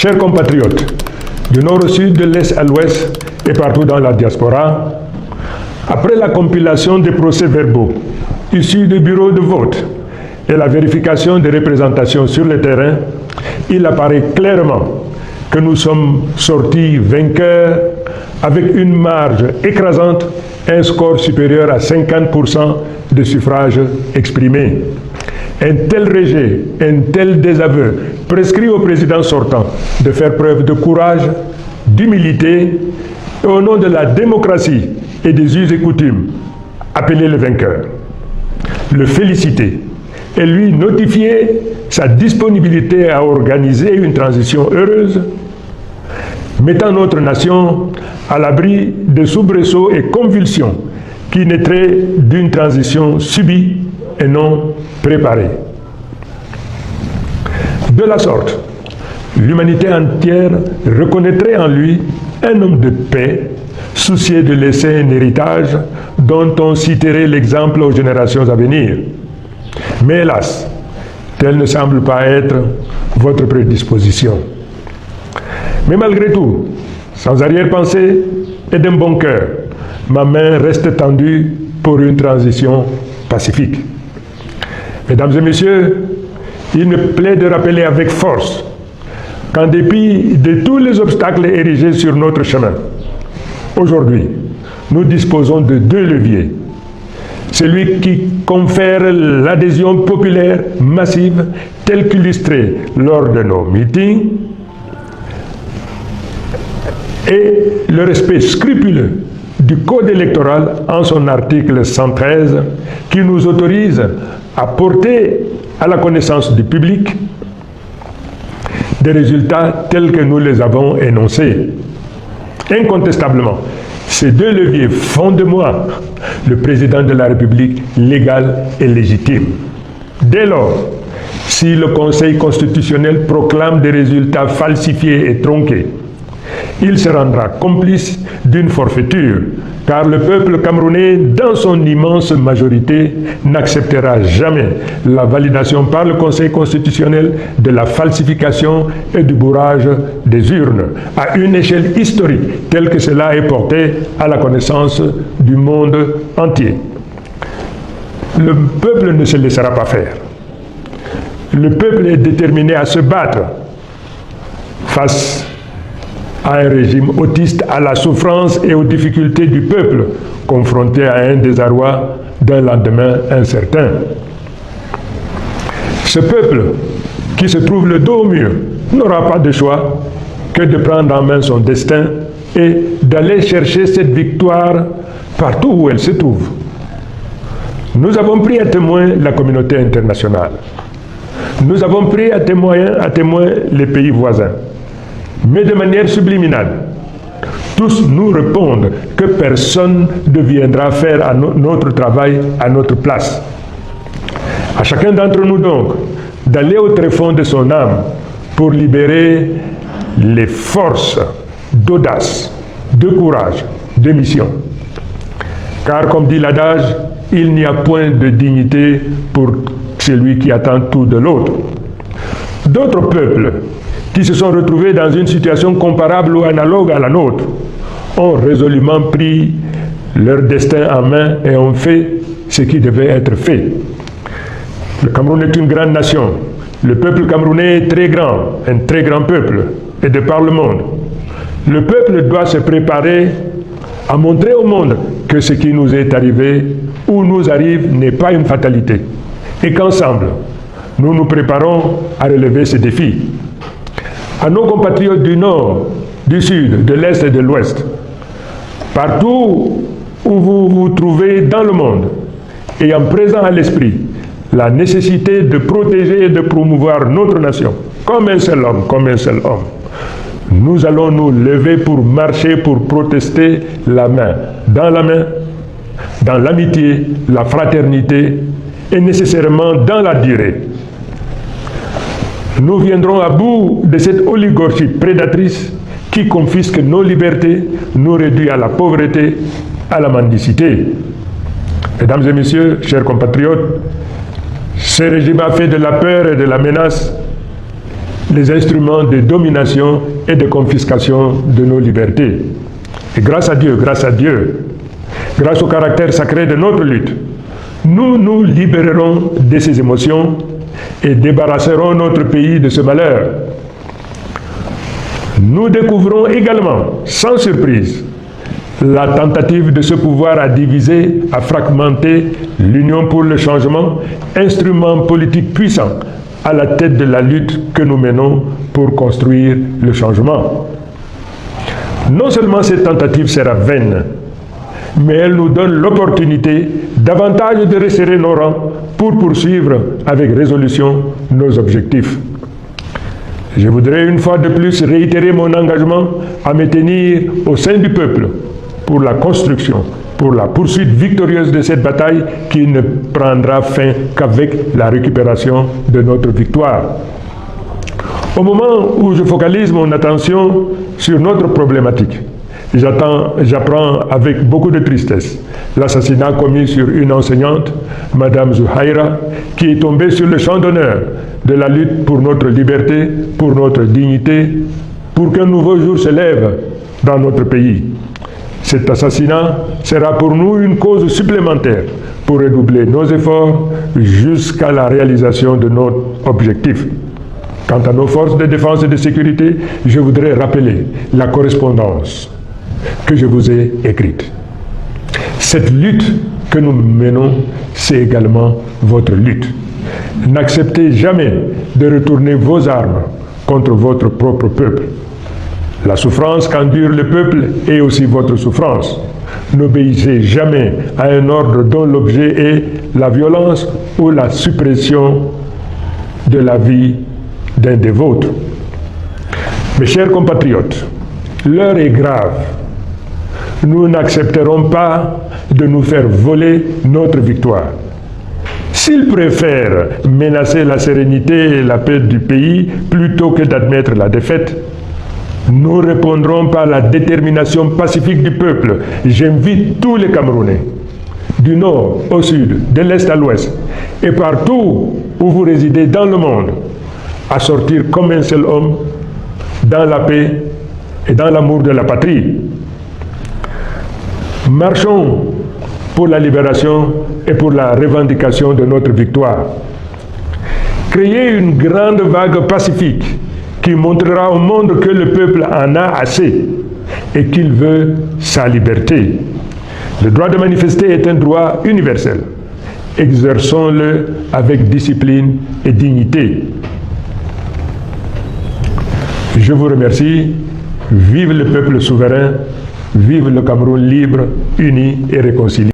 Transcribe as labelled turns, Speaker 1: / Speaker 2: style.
Speaker 1: Chers compatriotes, du nord au sud, de l'est à l'ouest et partout dans la diaspora, après la compilation des procès-verbaux issus du bureau de vote et la vérification des représentations sur le terrain, il apparaît clairement que nous sommes sortis vainqueurs avec une marge écrasante, un score supérieur à 50% de suffrages exprimés. Un tel rejet, un tel désaveu prescrit au président sortant de faire preuve de courage, d'humilité et au nom de la démocratie et des us et coutumes, appeler le vainqueur, le féliciter et lui notifier sa disponibilité à organiser une transition heureuse, mettant notre nation à l'abri de soubresauts et convulsions qui naîtraient d'une transition subie et non préparée. De la sorte, l'humanité entière reconnaîtrait en lui un homme de paix, soucieux de laisser un héritage dont on citerait l'exemple aux générations à venir. Mais hélas, telle ne semble pas être votre prédisposition. Mais malgré tout, sans arrière-pensée et d'un bon cœur, ma main reste tendue pour une transition pacifique. Mesdames et messieurs, il me plaît de rappeler avec force qu'en dépit de tous les obstacles érigés sur notre chemin, aujourd'hui, nous disposons de deux leviers. Celui qui confère l'adhésion populaire massive telle qu'illustrée lors de nos meetings et le respect scrupuleux du Code électoral en son article 113 qui nous autorise à porter à la connaissance du public des résultats tels que nous les avons énoncés. Incontestablement, ces deux leviers font de moi le président de la République légal et légitime. Dès lors, si le Conseil constitutionnel proclame des résultats falsifiés et tronqués, il se rendra complice d'une forfaiture, car le peuple camerounais, dans son immense majorité, n'acceptera jamais la validation par le Conseil constitutionnel de la falsification et du bourrage des urnes, à une échelle historique telle que cela est porté à la connaissance du monde entier. Le peuple ne se laissera pas faire. Le peuple est déterminé à se battre face à un régime autiste, à la souffrance et aux difficultés du peuple, confronté à un désarroi d'un lendemain incertain. Ce peuple, qui se trouve le dos au mur, n'aura pas de choix que de prendre en main son destin et d'aller chercher cette victoire partout où elle se trouve. Nous avons pris à témoin la communauté internationale. Nous avons pris à témoin les pays voisins. Mais de manière subliminale, tous nous répondent que personne ne viendra faire notre travail à notre place. À chacun d'entre nous donc d'aller au tréfonds de son âme pour libérer les forces d'audace, de courage, de mission. Car comme dit l'adage, il n'y a point de dignité pour celui qui attend tout de l'autre. D'autres peuples qui se sont retrouvés dans une situation comparable ou analogue à la nôtre, ont résolument pris leur destin en main et ont fait ce qui devait être fait. Le Cameroun est une grande nation. Le peuple camerounais est très grand, un très grand peuple, et de par le monde. Le peuple doit se préparer à montrer au monde que ce qui nous est arrivé ou nous arrive n'est pas une fatalité, et qu'ensemble, nous nous préparons à relever ces défis. À nos compatriotes du Nord, du Sud, de l'Est et de l'Ouest, partout où vous vous trouvez dans le monde, ayant présent à l'esprit la nécessité de protéger et de promouvoir notre nation, comme un seul homme, nous allons nous lever pour marcher, pour protester la main, dans l'amitié, la fraternité et nécessairement dans la durée. Nous viendrons à bout de cette oligarchie prédatrice qui confisque nos libertés, nous réduit à la pauvreté, à la mendicité. Mesdames et messieurs, chers compatriotes, ce régime a fait de la peur et de la menace les instruments de domination et de confiscation de nos libertés. Et grâce à Dieu, grâce au caractère sacré de notre lutte, nous nous libérerons de ces émotions et débarrasserons notre pays de ce malheur. Nous découvrons également, sans surprise, la tentative de ce pouvoir à diviser, à fragmenter l'Union pour le changement, instrument politique puissant à la tête de la lutte que nous menons pour construire le changement. Non seulement cette tentative sera vaine, mais elle nous donne l'opportunité davantage de resserrer nos rangs pour poursuivre avec résolution nos objectifs. Je voudrais une fois de plus réitérer mon engagement à me tenir au sein du peuple pour la construction, pour la poursuite victorieuse de cette bataille qui ne prendra fin qu'avec la récupération de notre victoire. Au moment où je focalise mon attention sur notre problématique, j'apprends avec beaucoup de tristesse l'assassinat commis sur une enseignante, Madame Zouhaïra, qui est tombée sur le champ d'honneur de la lutte pour notre liberté, pour notre dignité, pour qu'un nouveau jour se lève dans notre pays. Cet assassinat sera pour nous une cause supplémentaire pour redoubler nos efforts jusqu'à la réalisation de notre objectif. Quant à nos forces de défense et de sécurité, je voudrais rappeler la correspondance que je vous ai écrite. Cette lutte que nous menons, c'est également votre lutte. N'acceptez jamais de retourner vos armes contre votre propre peuple. La souffrance qu'endure le peuple est aussi votre souffrance. N'obéissez jamais à un ordre dont l'objet est la violence ou la suppression de la vie d'un des vôtres. Mes chers compatriotes, l'heure est grave. Nous n'accepterons pas de nous faire voler notre victoire. S'ils préfèrent menacer la sérénité et la paix du pays plutôt que d'admettre la défaite, nous répondrons par la détermination pacifique du peuple. J'invite tous les Camerounais, du nord au sud, de l'est à l'ouest, et partout où vous résidez dans le monde, à sortir comme un seul homme dans la paix et dans l'amour de la patrie. Marchons pour la libération et pour la revendication de notre victoire. Créez une grande vague pacifique qui montrera au monde que le peuple en a assez et qu'il veut sa liberté. Le droit de manifester est un droit universel. Exerçons-le avec discipline et dignité. Je vous remercie. Vive le peuple souverain, vive le Cameroun libre, uni et réconcilié.